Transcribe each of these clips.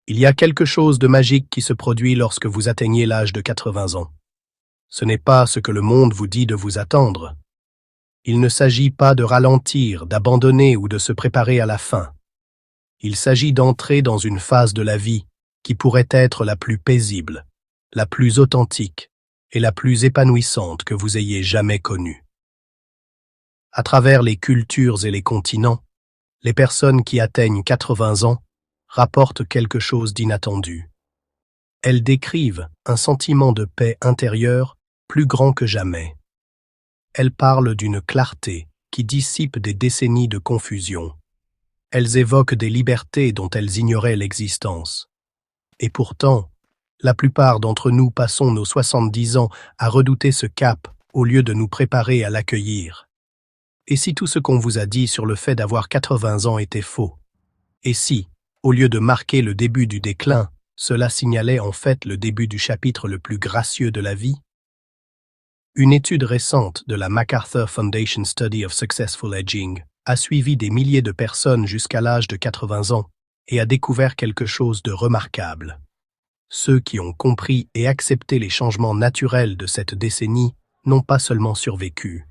Il y a quelque chose de magique qui se produit lorsque vous atteignez l'âge de 80 ans. Ce n'est pas ce que le monde vous dit de vous attendre. Il ne s'agit pas de ralentir, d'abandonner ou de se préparer à la fin. Il s'agit d'entrer dans une phase de la vie qui pourrait être la plus paisible, la plus authentique et la plus épanouissante que vous ayez jamais connue. À travers les cultures et les continents, les personnes qui atteignent 80 ans rapportent quelque chose d'inattendu. Elles décrivent un sentiment de paix intérieure plus grand que jamais. Elles parlent d'une clarté qui dissipe des décennies de confusion. Elles évoquent des libertés dont elles ignoraient l'existence. Et pourtant, la plupart d'entre nous passons nos 70 ans à redouter ce cap au lieu de nous préparer à l'accueillir. Et si tout ce qu'on vous a dit sur le fait d'avoir 80 ans était faux? Et si, au lieu de marquer le début du déclin, cela signalait en fait le début du chapitre le plus gracieux de la vie? Une étude récente de la MacArthur Foundation Study of Successful Aging a suivi des milliers de personnes jusqu'à l'âge de 80 ans et a découvert quelque chose de remarquable. Ceux qui ont compris et accepté les changements naturels de cette décennie n'ont pas seulement survécu,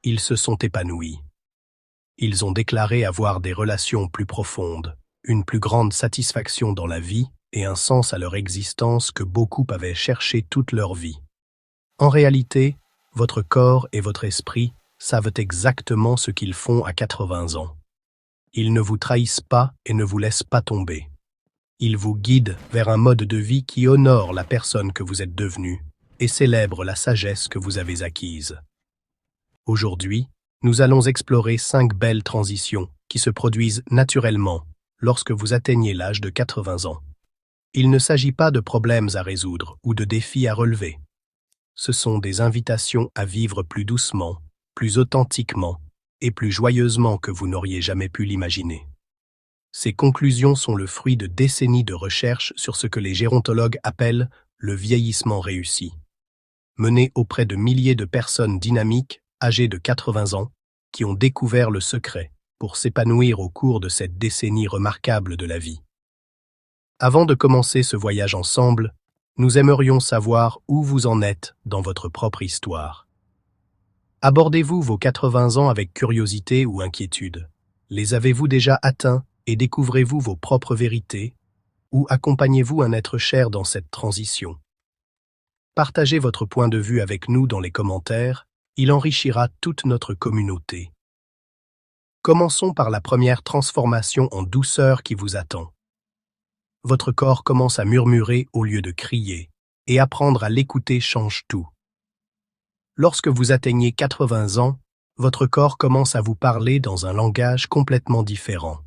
ils se sont épanouis. Ils ont déclaré avoir des relations plus profondes, une plus grande satisfaction dans la vie et un sens à leur existence que beaucoup avaient cherché toute leur vie. En réalité, votre corps et votre esprit savent exactement ce qu'ils font à 80 ans. Ils ne vous trahissent pas et ne vous laissent pas tomber. Ils vous guident vers un mode de vie qui honore la personne que vous êtes devenue et célèbre la sagesse que vous avez acquise. Aujourd'hui, nous allons explorer 5 belles transitions qui se produisent naturellement lorsque vous atteignez l'âge de 80 ans. Il ne s'agit pas de problèmes à résoudre ou de défis à relever. Ce sont des invitations à vivre plus doucement, plus authentiquement et plus joyeusement que vous n'auriez jamais pu l'imaginer. Ces conclusions sont le fruit de décennies de recherche sur ce que les gérontologues appellent le vieillissement réussi, menées auprès de milliers de personnes dynamiques âgées de 80 ans qui ont découvert le secret pour s'épanouir au cours de cette décennie remarquable de la vie. Avant de commencer ce voyage ensemble, nous aimerions savoir où vous en êtes dans votre propre histoire. Abordez-vous vos 80 ans avec curiosité ou inquiétude? Les avez-vous déjà atteints et découvrez-vous vos propres vérités? Ou accompagnez-vous un être cher dans cette transition? Partagez votre point de vue avec nous dans les commentaires, il enrichira toute notre communauté. Commençons par la première transformation en douceur qui vous attend. Votre corps commence à murmurer au lieu de crier, et apprendre à l'écouter change tout. Lorsque vous atteignez 80 ans, votre corps commence à vous parler dans un langage complètement différent.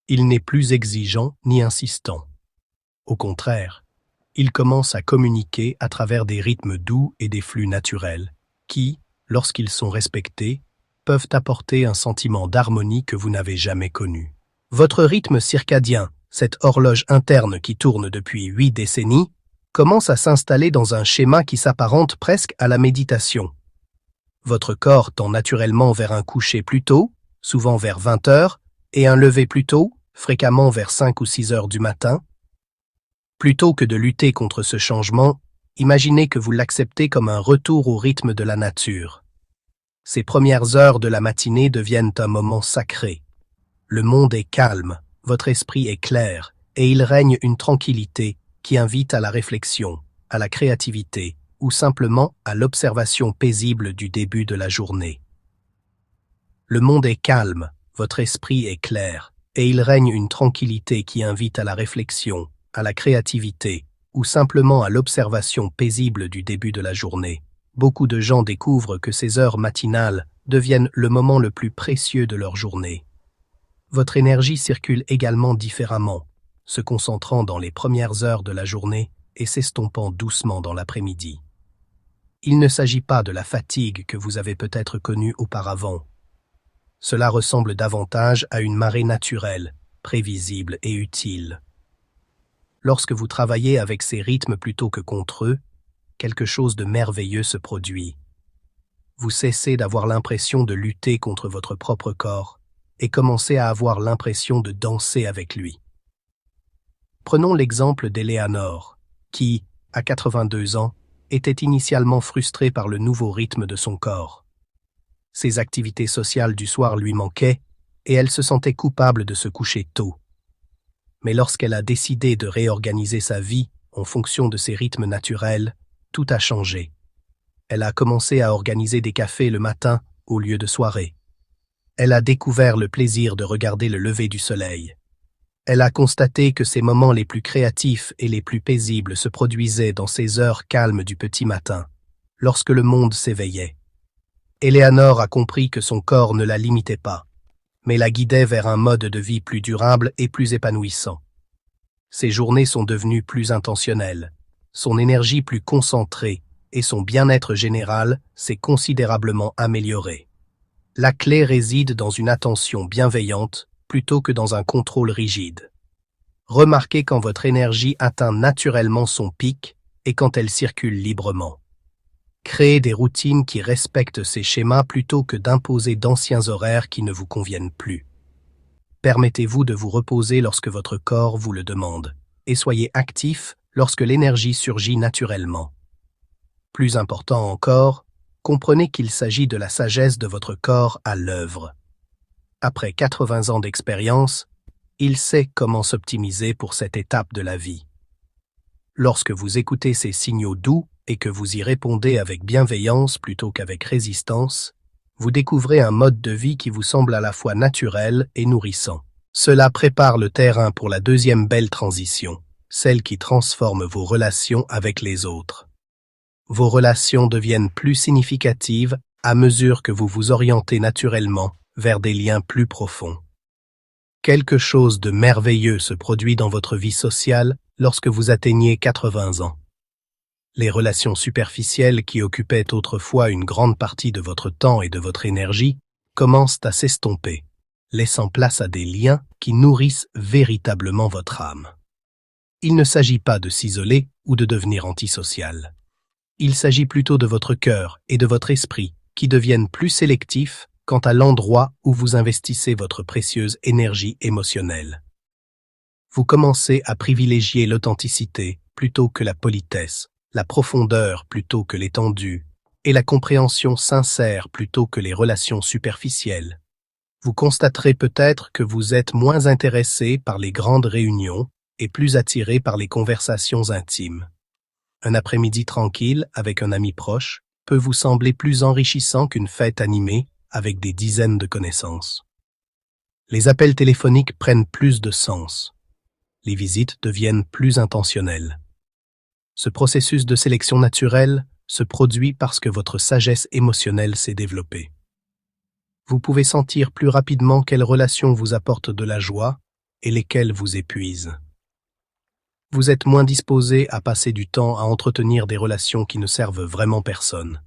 Il n'est plus exigeant ni insistant. Au contraire, il commence à communiquer à travers des rythmes doux et des flux naturels, qui, lorsqu'ils sont respectés, peuvent apporter un sentiment d'harmonie que vous n'avez jamais connu. Votre rythme circadien, cette horloge interne qui tourne depuis 8 décennies, commence à s'installer dans un schéma qui s'apparente presque à la méditation. Votre corps tend naturellement vers un coucher plus tôt, souvent vers 20 heures, et un lever plus tôt, fréquemment vers 5 ou 6 heures du matin. Plutôt que de lutter contre ce changement, imaginez que vous l'acceptez comme un retour au rythme de la nature. Ces premières heures de la matinée deviennent un moment sacré. Le monde est calme, votre esprit est clair, et il règne une tranquillité qui invite à la réflexion, à la créativité, ou simplement à l'observation paisible du début de la journée. Le monde est calme, votre esprit est clair, et il règne une tranquillité qui invite à la réflexion, à la créativité, ou simplement à l'observation paisible du début de la journée. Beaucoup de gens découvrent que ces heures matinales deviennent le moment le plus précieux de leur journée. Votre énergie circule également différemment, se concentrant dans les premières heures de la journée et s'estompant doucement dans l'après-midi. Il ne s'agit pas de la fatigue que vous avez peut-être connue auparavant. Cela ressemble davantage à une marée naturelle, prévisible et utile. Lorsque vous travaillez avec ces rythmes plutôt que contre eux, quelque chose de merveilleux se produit. Vous cessez d'avoir l'impression de lutter contre votre propre corps et commencez à avoir l'impression de danser avec lui. Prenons l'exemple d'Eleanor, qui, à 82 ans, était initialement frustrée par le nouveau rythme de son corps. Ses activités sociales du soir lui manquaient et elle se sentait coupable de se coucher tôt. Mais lorsqu'elle a décidé de réorganiser sa vie en fonction de ses rythmes naturels, tout a changé. Elle a commencé à organiser des cafés le matin au lieu de soirée. Elle a découvert le plaisir de regarder le lever du soleil. Elle a constaté que ses moments les plus créatifs et les plus paisibles se produisaient dans ces heures calmes du petit matin, lorsque le monde s'éveillait. Eleanor a compris que son corps ne la limitait pas, mais la guidait vers un mode de vie plus durable et plus épanouissant. Ses journées sont devenues plus intentionnelles, son énergie plus concentrée et son bien-être général s'est considérablement amélioré. La clé réside dans une attention bienveillante plutôt que dans un contrôle rigide. Remarquez quand votre énergie atteint naturellement son pic et quand elle circule librement. Créez des routines qui respectent ces schémas plutôt que d'imposer d'anciens horaires qui ne vous conviennent plus. Permettez-vous de vous reposer lorsque votre corps vous le demande, et soyez actif lorsque l'énergie surgit naturellement. Plus important encore, comprenez qu'il s'agit de la sagesse de votre corps à l'œuvre. Après 80 ans d'expérience, il sait comment s'optimiser pour cette étape de la vie. Lorsque vous écoutez ces signaux doux et que vous y répondez avec bienveillance plutôt qu'avec résistance, vous découvrez un mode de vie qui vous semble à la fois naturel et nourrissant. Cela prépare le terrain pour la deuxième belle transition, celle qui transforme vos relations avec les autres. Vos relations deviennent plus significatives à mesure que vous vous orientez naturellement vers des liens plus profonds. Quelque chose de merveilleux se produit dans votre vie sociale lorsque vous atteignez 80 ans. Les relations superficielles qui occupaient autrefois une grande partie de votre temps et de votre énergie commencent à s'estomper, laissant place à des liens qui nourrissent véritablement votre âme. Il ne s'agit pas de s'isoler ou de devenir antisocial. Il s'agit plutôt de votre cœur et de votre esprit qui deviennent plus sélectifs quant à l'endroit où vous investissez votre précieuse énergie émotionnelle. Vous commencez à privilégier l'authenticité plutôt que la politesse, la profondeur plutôt que l'étendue, et la compréhension sincère plutôt que les relations superficielles. Vous constaterez peut-être que vous êtes moins intéressé par les grandes réunions et plus attiré par les conversations intimes. Un après-midi tranquille avec un ami proche peut vous sembler plus enrichissant qu'une fête animée avec des dizaines de connaissances. Les appels téléphoniques prennent plus de sens. Les visites deviennent plus intentionnelles. Ce processus de sélection naturelle se produit parce que votre sagesse émotionnelle s'est développée. Vous pouvez sentir plus rapidement quelles relations vous apportent de la joie et lesquelles vous épuisent. Vous êtes moins disposé à passer du temps à entretenir des relations qui ne servent vraiment personne.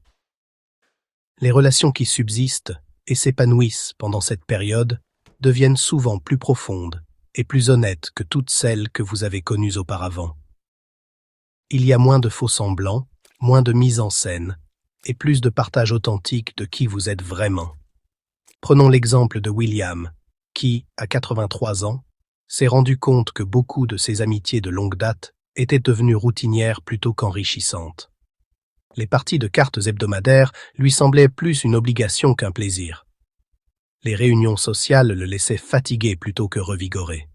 Les relations qui subsistent et s'épanouissent pendant cette période deviennent souvent plus profondes et plus honnêtes que toutes celles que vous avez connues auparavant. Il y a moins de faux-semblants, moins de mise en scène et plus de partage authentique de qui vous êtes vraiment. Prenons l'exemple de William, qui, à 83 ans, s'est rendu compte que beaucoup de ses amitiés de longue date étaient devenues routinières plutôt qu'enrichissantes. Les parties de cartes hebdomadaires lui semblaient plus une obligation qu'un plaisir. Les réunions sociales le laissaient fatigué plutôt que revigoré.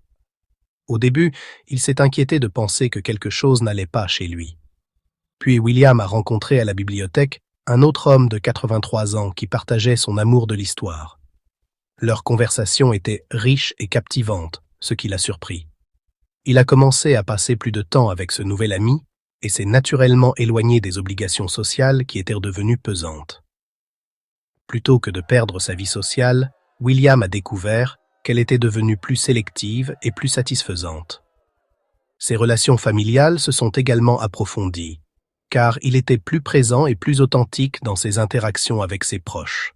Au début, il s'est inquiété de penser que quelque chose n'allait pas chez lui. Puis William a rencontré à la bibliothèque un autre homme de 83 ans qui partageait son amour de l'histoire. Leur conversation était riche et captivante, ce qui l'a surpris. Il a commencé à passer plus de temps avec ce nouvel ami et s'est naturellement éloigné des obligations sociales qui étaient devenues pesantes. Plutôt que de perdre sa vie sociale, William a découvert qu'elle était devenue plus sélective et plus satisfaisante. Ses relations familiales se sont également approfondies, car il était plus présent et plus authentique dans ses interactions avec ses proches.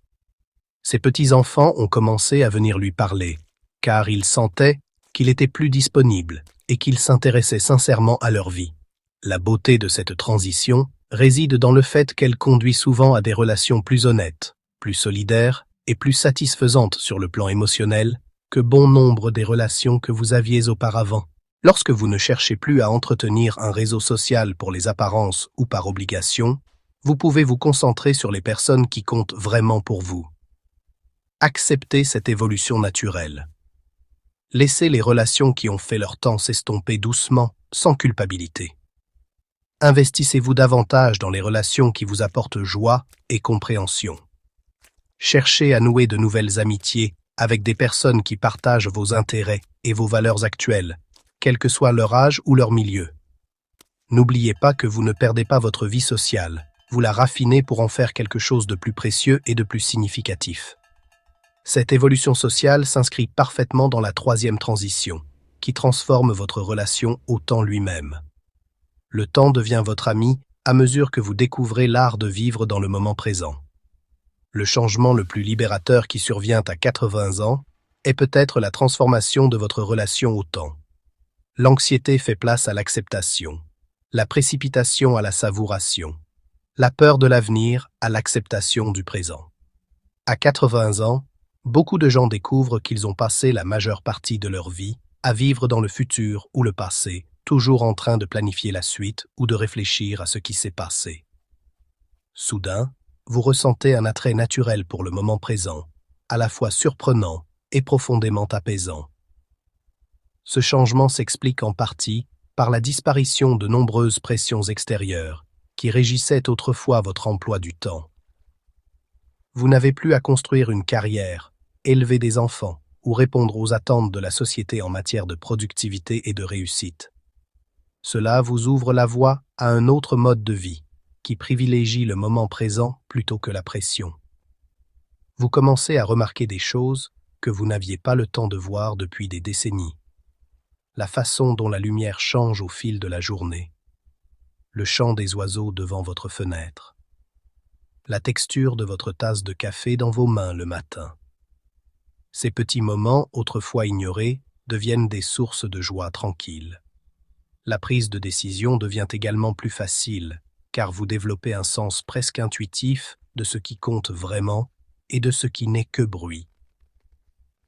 Ses petits-enfants ont commencé à venir lui parler, car ils sentaient qu'il était plus disponible et qu'il s'intéressait sincèrement à leur vie. La beauté de cette transition réside dans le fait qu'elle conduit souvent à des relations plus honnêtes, plus solidaires et plus satisfaisantes sur le plan émotionnel que bon nombre des relations que vous aviez auparavant. Lorsque vous ne cherchez plus à entretenir un réseau social pour les apparences ou par obligation, vous pouvez vous concentrer sur les personnes qui comptent vraiment pour vous. Acceptez cette évolution naturelle. Laissez les relations qui ont fait leur temps s'estomper doucement, sans culpabilité. Investissez-vous davantage dans les relations qui vous apportent joie et compréhension. Cherchez à nouer de nouvelles amitiés avec des personnes qui partagent vos intérêts et vos valeurs actuelles, quel que soit leur âge ou leur milieu. N'oubliez pas que vous ne perdez pas votre vie sociale, vous la raffinez pour en faire quelque chose de plus précieux et de plus significatif. Cette évolution sociale s'inscrit parfaitement dans la troisième transition, qui transforme votre relation au temps lui-même. Le temps devient votre ami à mesure que vous découvrez l'art de vivre dans le moment présent. Le changement le plus libérateur qui survient à 80 ans est peut-être la transformation de votre relation au temps. L'anxiété fait place à l'acceptation, la précipitation à la savouration, la peur de l'avenir à l'acceptation du présent. À 80 ans, beaucoup de gens découvrent qu'ils ont passé la majeure partie de leur vie à vivre dans le futur ou le passé, toujours en train de planifier la suite ou de réfléchir à ce qui s'est passé. Soudain, vous ressentez un attrait naturel pour le moment présent, à la fois surprenant et profondément apaisant. Ce changement s'explique en partie par la disparition de nombreuses pressions extérieures qui régissaient autrefois votre emploi du temps. Vous n'avez plus à construire une carrière, élever des enfants ou répondre aux attentes de la société en matière de productivité et de réussite. Cela vous ouvre la voie à un autre mode de vie qui privilégie le moment présent plutôt que la pression. Vous commencez à remarquer des choses que vous n'aviez pas le temps de voir depuis des décennies. La façon dont la lumière change au fil de la journée, le chant des oiseaux devant votre fenêtre, la texture de votre tasse de café dans vos mains le matin. Ces petits moments, autrefois ignorés, deviennent des sources de joie tranquille. La prise de décision devient également plus facile, car vous développez un sens presque intuitif de ce qui compte vraiment et de ce qui n'est que bruit.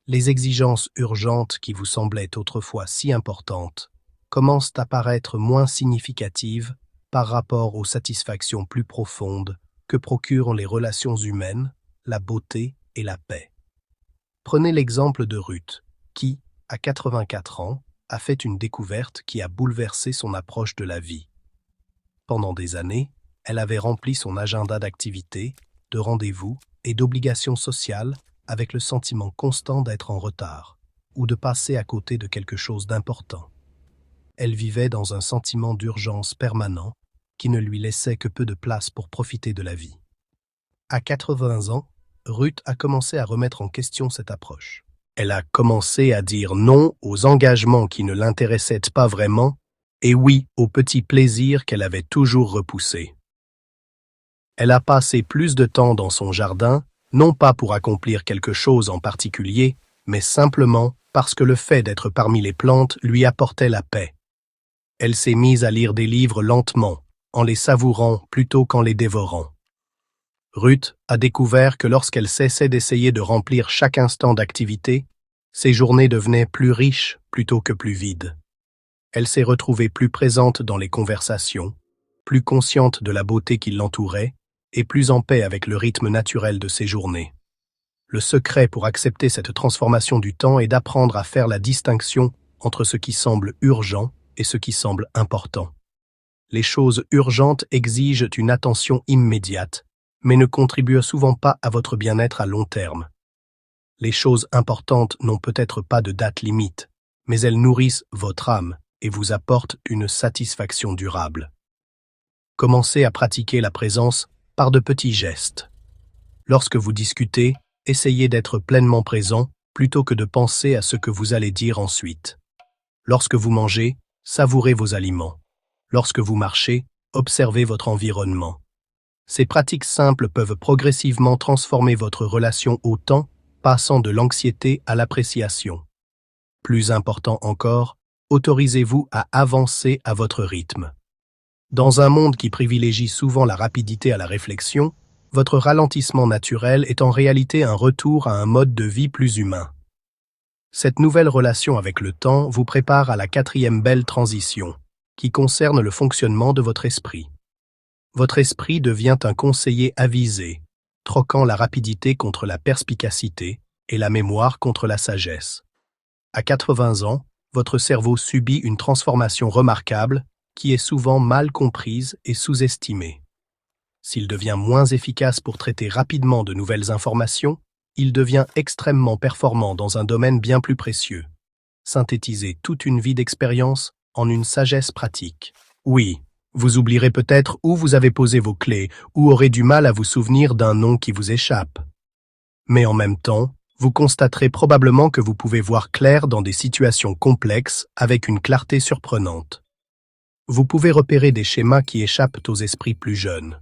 Les exigences urgentes qui vous semblaient autrefois si importantes commencent à paraître moins significatives par rapport aux satisfactions plus profondes que procurent les relations humaines, la beauté et la paix. Prenez l'exemple de Ruth, qui, à 84 ans, a fait une découverte qui a bouleversé son approche de la vie. Pendant des années, elle avait rempli son agenda d'activités, de rendez-vous et d'obligations sociales avec le sentiment constant d'être en retard ou de passer à côté de quelque chose d'important. Elle vivait dans un sentiment d'urgence permanent qui ne lui laissait que peu de place pour profiter de la vie. À 80 ans, Ruth a commencé à remettre en question cette approche. Elle a commencé à dire non aux engagements qui ne l'intéressaient pas vraiment et oui aux petits plaisirs qu'elle avait toujours repoussés. Elle a passé plus de temps dans son jardin, non pas pour accomplir quelque chose en particulier, mais simplement parce que le fait d'être parmi les plantes lui apportait la paix. Elle s'est mise à lire des livres lentement, en les savourant plutôt qu'en les dévorant. Ruth a découvert que lorsqu'elle cessait d'essayer de remplir chaque instant d'activité, ses journées devenaient plus riches plutôt que plus vides. Elle s'est retrouvée plus présente dans les conversations, plus consciente de la beauté qui l'entourait et plus en paix avec le rythme naturel de ses journées. Le secret pour accepter cette transformation du temps est d'apprendre à faire la distinction entre ce qui semble urgent et ce qui semble important. Les choses urgentes exigent une attention immédiate, mais ne contribuent souvent pas à votre bien-être à long terme. Les choses importantes n'ont peut-être pas de date limite, mais elles nourrissent votre âme et vous apportent une satisfaction durable. Commencez à pratiquer la présence par de petits gestes. Lorsque vous discutez, essayez d'être pleinement présent plutôt que de penser à ce que vous allez dire ensuite. Lorsque vous mangez, savourez vos aliments. Lorsque vous marchez, observez votre environnement. Ces pratiques simples peuvent progressivement transformer votre relation au temps, passant de l'anxiété à l'appréciation. Plus important encore, autorisez-vous à avancer à votre rythme. Dans un monde qui privilégie souvent la rapidité à la réflexion, votre ralentissement naturel est en réalité un retour à un mode de vie plus humain. Cette nouvelle relation avec le temps vous prépare à la quatrième belle transition, qui concerne le fonctionnement de votre esprit. Votre esprit devient un conseiller avisé, troquant la rapidité contre la perspicacité et la mémoire contre la sagesse. À 80 ans, votre cerveau subit une transformation remarquable qui est souvent mal comprise et sous-estimée. S'il devient moins efficace pour traiter rapidement de nouvelles informations, il devient extrêmement performant dans un domaine bien plus précieux. Synthétiser toute une vie d'expérience en une sagesse pratique. Oui, vous oublierez peut-être où vous avez posé vos clés ou aurez du mal à vous souvenir d'un nom qui vous échappe. Mais en même temps, vous constaterez probablement que vous pouvez voir clair dans des situations complexes avec une clarté surprenante. Vous pouvez repérer des schémas qui échappent aux esprits plus jeunes.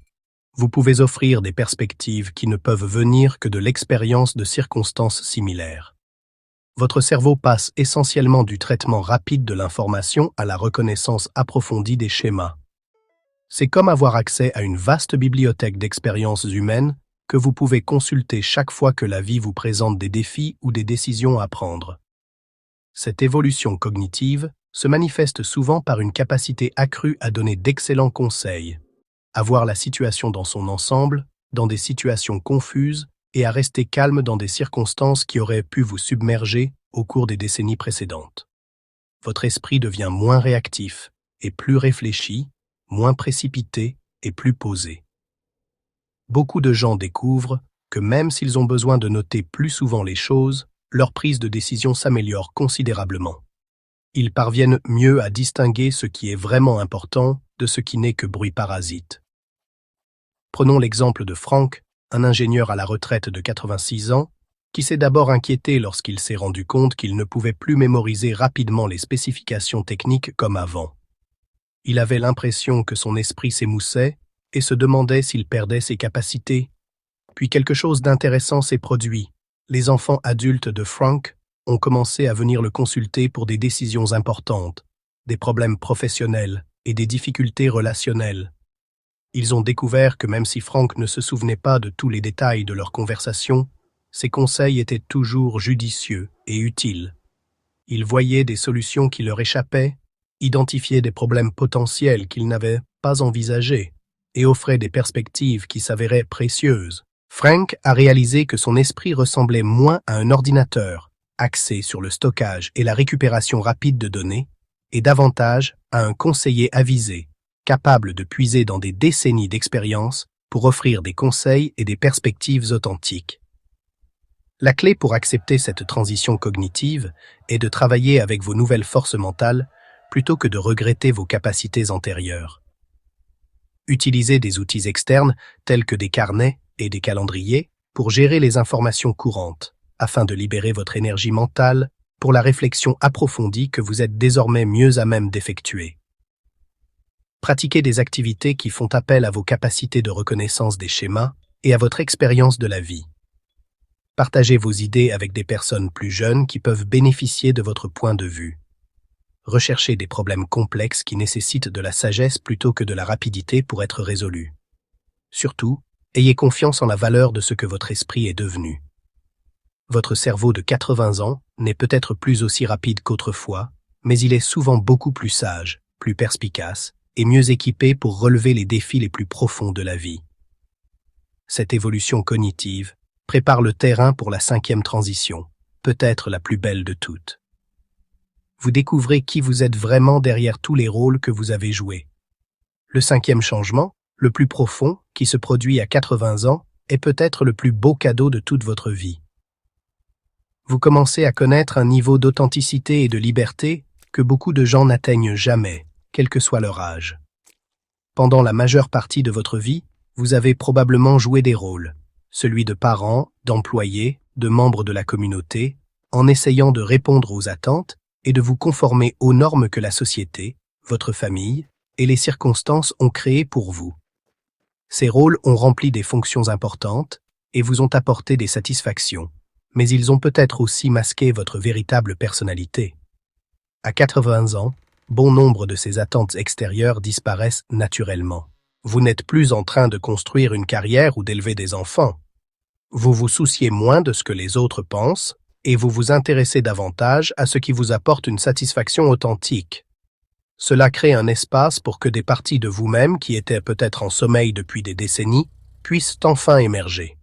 Vous pouvez offrir des perspectives qui ne peuvent venir que de l'expérience de circonstances similaires. Votre cerveau passe essentiellement du traitement rapide de l'information à la reconnaissance approfondie des schémas. C'est comme avoir accès à une vaste bibliothèque d'expériences humaines que vous pouvez consulter chaque fois que la vie vous présente des défis ou des décisions à prendre. Cette évolution cognitive se manifeste souvent par une capacité accrue à donner d'excellents conseils, à voir la situation dans son ensemble, dans des situations confuses, et à rester calme dans des circonstances qui auraient pu vous submerger au cours des décennies précédentes. Votre esprit devient moins réactif et plus réfléchi, moins précipité et plus posé. Beaucoup de gens découvrent que même s'ils ont besoin de noter plus souvent les choses, leur prise de décision s'améliore considérablement. Ils parviennent mieux à distinguer ce qui est vraiment important de ce qui n'est que bruit parasite. Prenons l'exemple de Frank, un ingénieur à la retraite de 86 ans, qui s'est d'abord inquiété lorsqu'il s'est rendu compte qu'il ne pouvait plus mémoriser rapidement les spécifications techniques comme avant. Il avait l'impression que son esprit s'émoussait et se demandait s'il perdait ses capacités. Puis quelque chose d'intéressant s'est produit. Les enfants adultes de Frank ont commencé à venir le consulter pour des décisions importantes, des problèmes professionnels et des difficultés relationnelles. Ils ont découvert que même si Frank ne se souvenait pas de tous les détails de leur conversation, ses conseils étaient toujours judicieux et utiles. Ils voyaient des solutions qui leur échappaient, identifiaient des problèmes potentiels qu'ils n'avaient pas envisagés et offraient des perspectives qui s'avéraient précieuses. Frank a réalisé que son esprit ressemblait moins à un ordinateur, axé sur le stockage et la récupération rapide de données, et davantage à un conseiller avisé, capable de puiser dans des décennies d'expérience pour offrir des conseils et des perspectives authentiques. La clé pour accepter cette transition cognitive est de travailler avec vos nouvelles forces mentales plutôt que de regretter vos capacités antérieures. Utilisez des outils externes tels que des carnets et des calendriers pour gérer les informations courantes, afin de libérer votre énergie mentale pour la réflexion approfondie que vous êtes désormais mieux à même d'effectuer. Pratiquez des activités qui font appel à vos capacités de reconnaissance des schémas et à votre expérience de la vie. Partagez vos idées avec des personnes plus jeunes qui peuvent bénéficier de votre point de vue. Recherchez des problèmes complexes qui nécessitent de la sagesse plutôt que de la rapidité pour être résolus. Surtout, ayez confiance en la valeur de ce que votre esprit est devenu. Votre cerveau de 80 ans n'est peut-être plus aussi rapide qu'autrefois, mais il est souvent beaucoup plus sage, plus perspicace et mieux équipé pour relever les défis les plus profonds de la vie. Cette évolution cognitive prépare le terrain pour la cinquième transition, peut-être la plus belle de toutes. Vous découvrez qui vous êtes vraiment derrière tous les rôles que vous avez joués. Le cinquième changement, le plus profond, qui se produit à 80 ans, est peut-être le plus beau cadeau de toute votre vie. Vous commencez à connaître un niveau d'authenticité et de liberté que beaucoup de gens n'atteignent jamais, quel que soit leur âge. Pendant la majeure partie de votre vie, vous avez probablement joué des rôles, celui de parent, d'employé, de membre de la communauté, en essayant de répondre aux attentes et de vous conformer aux normes que la société, votre famille et les circonstances ont créées pour vous. Ces rôles ont rempli des fonctions importantes et vous ont apporté des satisfactions, mais ils ont peut-être aussi masqué votre véritable personnalité. À 80 ans, bon nombre de ces attentes extérieures disparaissent naturellement. Vous n'êtes plus en train de construire une carrière ou d'élever des enfants. Vous vous souciez moins de ce que les autres pensent et vous vous intéressez davantage à ce qui vous apporte une satisfaction authentique. Cela crée un espace pour que des parties de vous-même qui étaient peut-être en sommeil depuis des décennies puissent enfin émerger.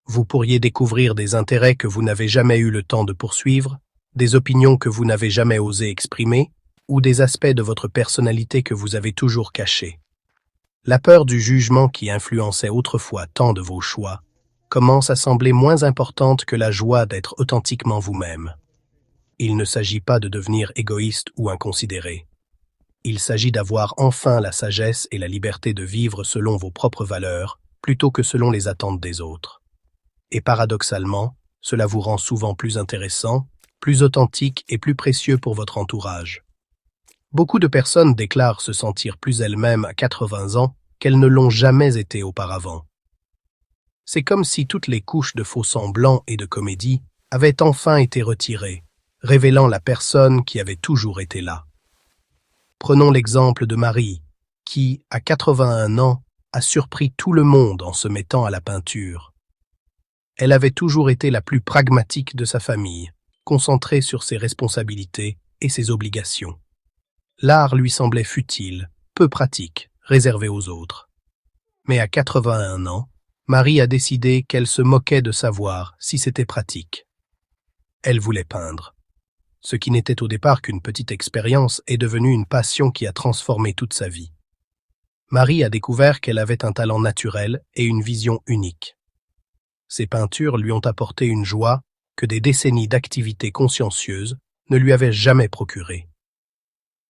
Vous pourriez découvrir des intérêts que vous n'avez jamais eu le temps de poursuivre, des opinions que vous n'avez jamais osé exprimer, ou des aspects de votre personnalité que vous avez toujours cachés. La peur du jugement qui influençait autrefois tant de vos choix commence à sembler moins importante que la joie d'être authentiquement vous-même. Il ne s'agit pas de devenir égoïste ou inconsidéré. Il s'agit d'avoir enfin la sagesse et la liberté de vivre selon vos propres valeurs, plutôt que selon les attentes des autres. Et paradoxalement, cela vous rend souvent plus intéressant, plus authentique et plus précieux pour votre entourage. Beaucoup de personnes déclarent se sentir plus elles-mêmes à 80 ans qu'elles ne l'ont jamais été auparavant. C'est comme si toutes les couches de faux-semblants et de comédie avaient enfin été retirées, révélant la personne qui avait toujours été là. Prenons l'exemple de Marie, qui, à 81 ans, a surpris tout le monde en se mettant à la peinture. Elle avait toujours été la plus pragmatique de sa famille, concentrée sur ses responsabilités et ses obligations. L'art lui semblait futile, peu pratique, réservé aux autres. Mais à 81 ans, Marie a décidé qu'elle se moquait de savoir si c'était pratique. Elle voulait peindre. Ce qui n'était au départ qu'une petite expérience est devenu une passion qui a transformé toute sa vie. Marie a découvert qu'elle avait un talent naturel et une vision unique. Ses peintures lui ont apporté une joie que des décennies d'activité consciencieuse ne lui avaient jamais procurée.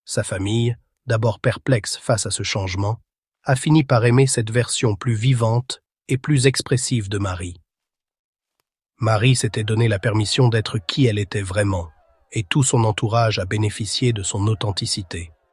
Sa famille, d'abord perplexe face à ce changement, a fini par aimer cette version plus vivante et plus expressive de Marie. Marie s'était donné la permission d'être qui elle était vraiment, et tout son entourage a bénéficié de son authenticité.